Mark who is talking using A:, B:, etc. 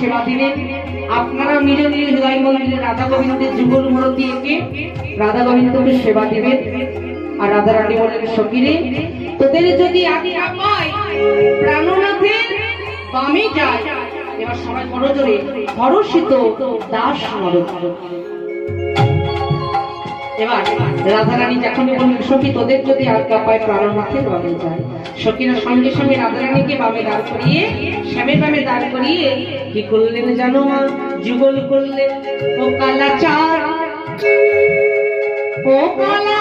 A: সেবা দিলেন। আপনারা নিজ নিজ হৃদয় মন্দিরে রাধা গোবিন্দের যুগল মূর্তি এঁকে রাধা গোবিন্দকে সেবা দিবেন। আর রাধা রানী বলেন, সখীরে তোদের যদি আজ্ঞা পায় প্রাণনাথের বামে যায়। এবার সবাই বড় জোরে হরষিত দাস নরক। এবার রাধা রানী যখনই বললেন, সখী তোদের যদি আজ্ঞা পায় প্রাণনাথের বামে যায়। সখীরা সঙ্গে সঙ্গে রাধা রানীকে বামে দাঁড় করিয়ে শ্যামের বামে দাঁড় করিয়ে কি করলেন জানো মা? যুগল করলেন। ও কালাচার, ও কালা